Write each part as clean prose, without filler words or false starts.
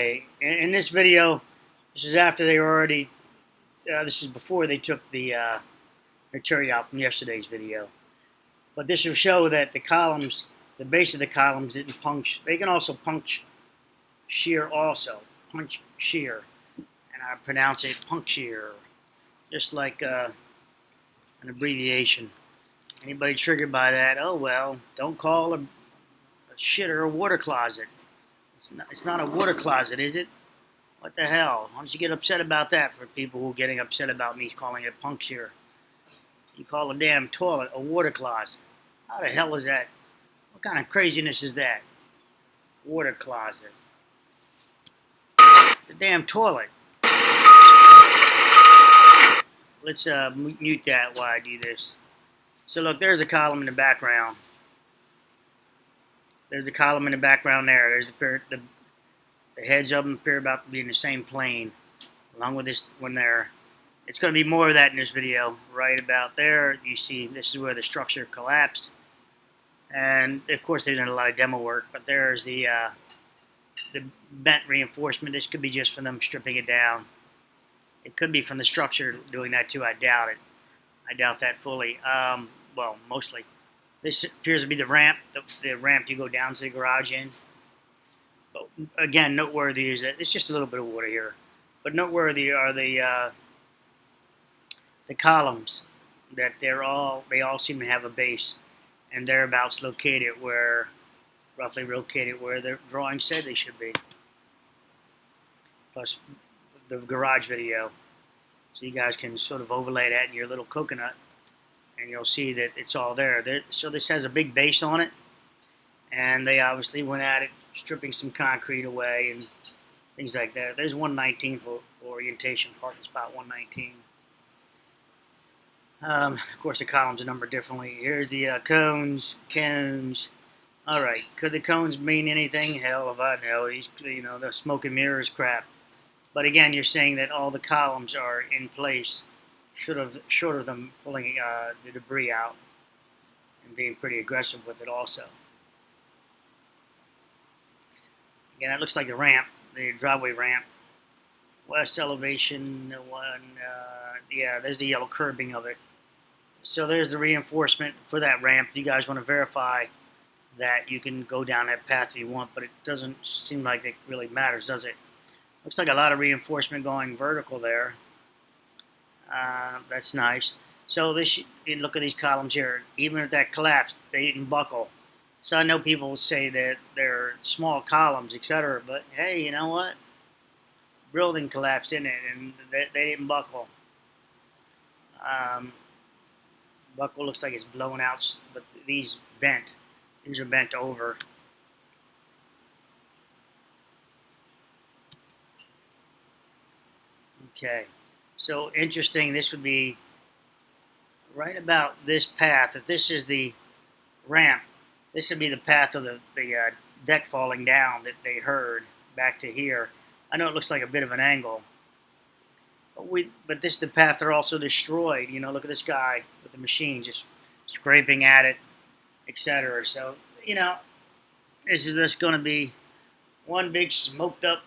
In this video, this is after they already, this is before they took the material out from yesterday's video. But this will show that the columns, the base of the columns didn't puncture. They can also punch shear also, punch shear. And I pronounce it puncture, just like an abbreviation. Anybody triggered by that, oh well, don't call a shitter a water closet. It's not a water closet, is it? What the hell? Why don't you get upset about that for people who are getting upset about me calling it puncture? You call a damn toilet a water closet. How the hell is that? What kind of craziness is that? Water closet. It's a damn toilet. Let's mute that while I do this. So look, there's a column in the background. There's a column in the background there. There's the heads of them appear about to be in the same plane, along with this one there. It's going to be more of that in this video. Right about there, you see this is where the structure collapsed. And of course they've done a lot of demo work, but there's the bent reinforcement. This could be just from them stripping it down. It could be from the structure doing that too. I doubt it. I doubt that fully. Well, mostly. This appears to be the ramp, the ramp you go down to the garage in. But again, noteworthy is that it's just a little bit of water here. But noteworthy are the columns, that they all seem to have a base, and thereabouts located where, roughly located where the drawing said they should be. Plus the garage video, so you guys can sort of overlay that in your little coconut, and you'll see that it's all there. So this has a big base on it, and they obviously went at it, stripping some concrete away and things like that. There's 119 for orientation, parking spot 119. Of course, the columns are numbered differently. Here's the cones. All right, could the cones mean anything? Hell if I know. The smoke and mirrors crap. But again, you're saying that all the columns are in place, short of them pulling the debris out and being pretty aggressive with it also. Again, that looks like the ramp, the driveway ramp. West elevation, yeah, there's the yellow curbing of it. So there's the reinforcement for that ramp. You guys want to verify that you can go down that path if you want, but it doesn't seem like it really matters, does it? Looks like a lot of reinforcement going vertical there. That's nice. So look at these columns here. Even if that collapsed, they didn't buckle. So I know people say that they're small columns, etc. But hey, you know what? Building collapsed in it, and they didn't buckle. Buckle looks like it's blown out, but these bent. These are bent over. Okay, so interesting. This would be right about this path. If this is the ramp, this would be the path of the deck falling down that they heard back to here. I know it looks like a bit of an angle, but this is the path they're also destroyed. Look at this guy with the machine just scraping at it, etc. So, this is just going to be one big smoked up,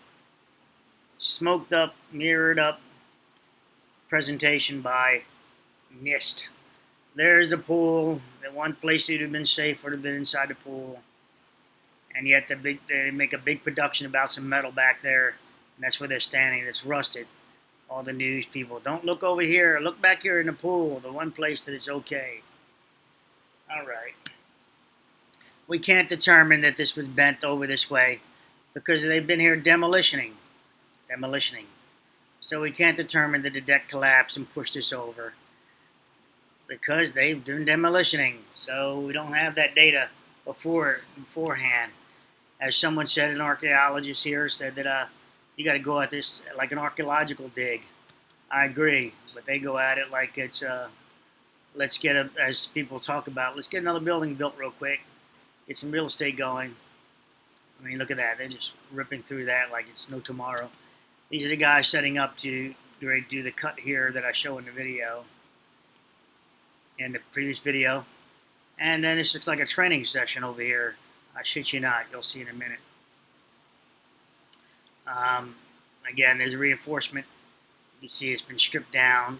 mirrored up presentation by mist. There's the pool. The one place that would have been safe would have been inside the pool. And yet they make a big production about some metal back there, and that's where they're standing. It's rusted. All the news people, don't look over here. Look back here in the pool, the one place that it's okay. All right. We can't determine that this was bent over this way because they've been here demolitioning. So we can't determine that the deck collapsed and pushed this over because they've done demolitioning. So we don't have that data beforehand. As someone said, an archaeologist here said that you got to go at this like an archaeological dig. I agree, but they go at it like it's let's get as people talk about, let's get another building built real quick, get some real estate going. I mean, look at that. They're just ripping through that like it's no tomorrow. These are the guys setting up to do the cut here that I show in the video, in the previous video. And then this looks like a training session over here. I shit you not. You'll see in a minute. Again, there's a reinforcement. You see it's been stripped down,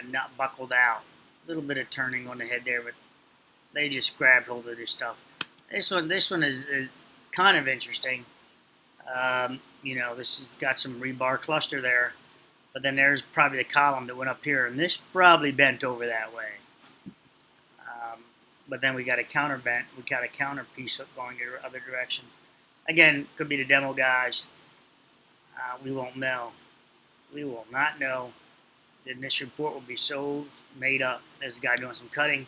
not buckled out. A little bit of turning on the head there, but they just grabbed hold of this stuff. This one is kind of interesting. This has got some rebar cluster there, but then there's probably the column that went up here, and this probably bent over that way. But then we got a counter bent. We got a counter piece going the other direction. Again, could be the demo guys. We won't know. We will not know. Then this report will be so made up. There's a guy doing some cutting.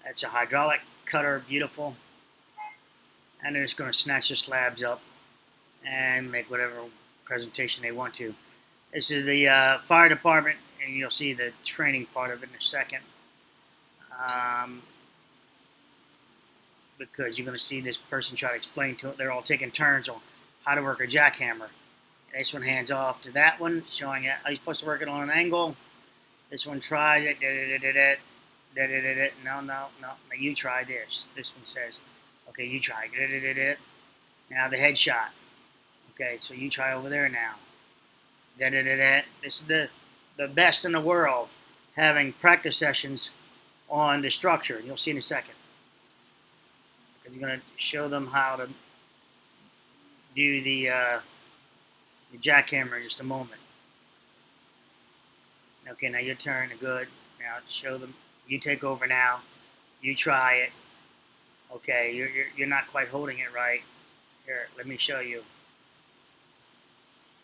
That's a hydraulic cutter, beautiful. And they're just going to snatch the slabs up and make whatever presentation they want to. This is the fire department, and you'll see the training part of it in a second. Because you're going to see this person try to explain to it. They're all taking turns on how to work a jackhammer. This one hands off to that one, showing how you're supposed to work it on an angle. This one tries it. No, you try this. This one says, okay, you try. Now the headshot. Okay, so you try over there now. This is the best in the world, having practice sessions on the structure. You'll see in a second. Because you're going to show them how to do the jackhammer in just a moment. Okay, now your turn. Good. Now show them. You take over now. You try it. Okay, you're not quite holding it right. Here, let me show you.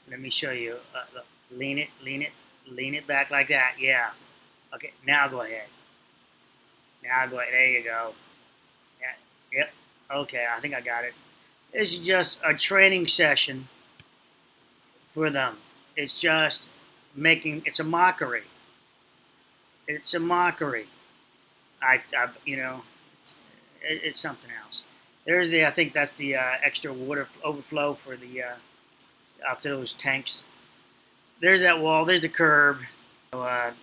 Let me show you. Lean it back like that. Yeah. Okay, now go ahead. Now go ahead. There you go. Yeah. Yep. Okay, I think I got it. This is just a training session for them. It's just it's a mockery. It's a mockery. It's something else. There's I think that's the extra water overflow for the out to those tanks. There's that wall. There's the curb. So,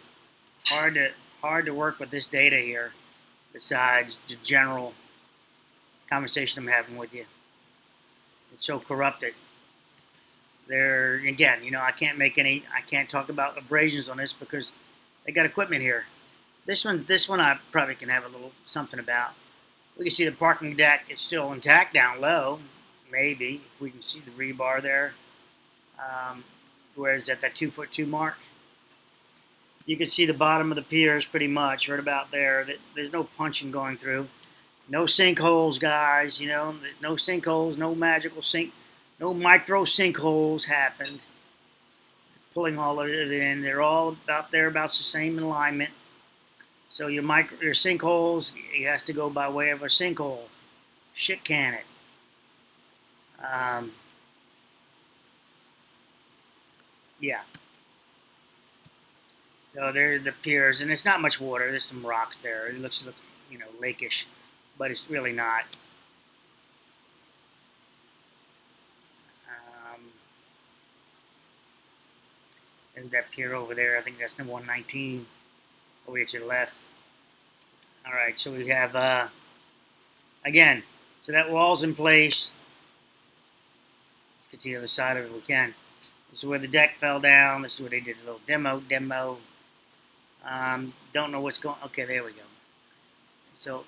hard to work with this data here. Besides the general conversation I'm having with you, it's so corrupted. There again, I can't talk about abrasions on this because they got equipment here. This one I probably can have a little something about. We can see the parking deck is still intact down low. Maybe if we can see the rebar there. Whereas at that 2'2" mark, you can see the bottom of the piers pretty much right about there. There's no punching going through. No sinkholes, guys. No sinkholes. No magical sink. No micro sinkholes happened. Pulling all of it in. They're all about the same alignment. So your sinkholes, it has to go by way of a sinkhole. Shit can it. Yeah. So there's the piers, and it's not much water. There's some rocks there. It looks lakeish, but it's really not. There's that pier over there. I think that's number 119 over here to the left. All right, so we have again. So that wall's in place. Let's get to the other side of it if we can. This is where the deck fell down. This is where they did a little demo. Don't know what's going. Okay, there we go. So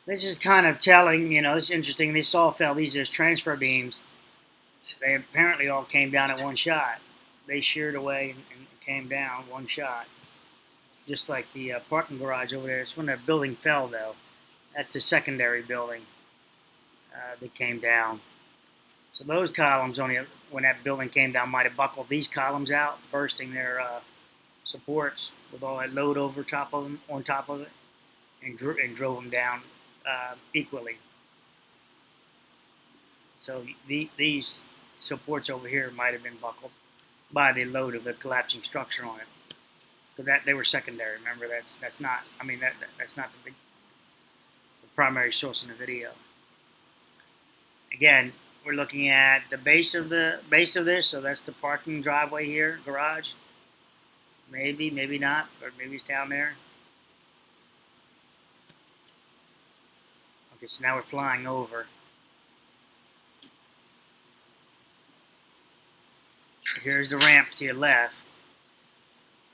this is kind of telling. This is interesting. These saw fell. These are transfer beams. They apparently all came down at one shot. They sheared away and came down one shot. Just like the parking garage over there. It's when that building fell, though. That's the secondary building that came down. So those columns, when that building came down, might have buckled these columns out, bursting their supports with all that load on top of it, and drove them down equally. So these supports over here might have been buckled by the load of the collapsing structure on it. So that they were secondary. Remember, that's not. I mean, that's not the primary source in the video. Again, we're looking at the base of this, so that's the parking driveway here, garage. Maybe, maybe not, or maybe it's down there. Okay, so now we're flying over. Here's the ramp to your left.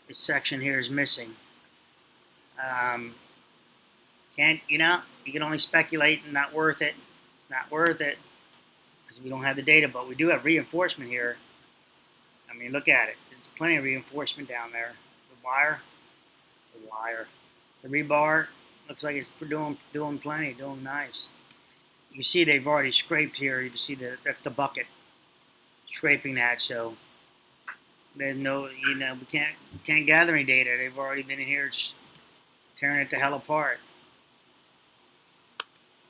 This section here is missing. You can only speculate and not worth it. It's not worth it because we don't have the data, but we do have reinforcement here. I mean, look at it. There's plenty of reinforcement down there. The rebar looks like it's doing plenty, doing nice. You see they've already scraped here. You can see that's the bucket scraping that, so there's no, we can't gather any data. They've already been in here tearing it the hell apart.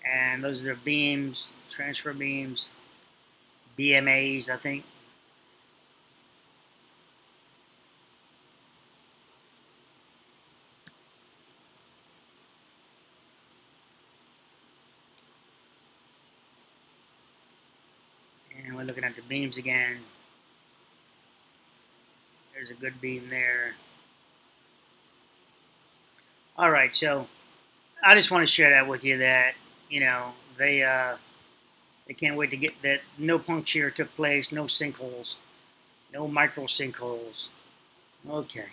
And those are the beams, transfer beams, BMAs, I think. And we're looking at the beams again. There's a good beam there. All right, so I just want to share that with you that, they can't wait to get that. No puncture took place, no sinkholes, no micro sinkholes. Okay.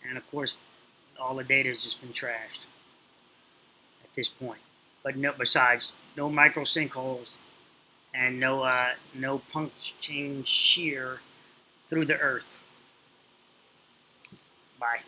And of course, all the data has just been trashed at this point. But besides, no micro sinkholes and no puncturing shear through the earth. Bye.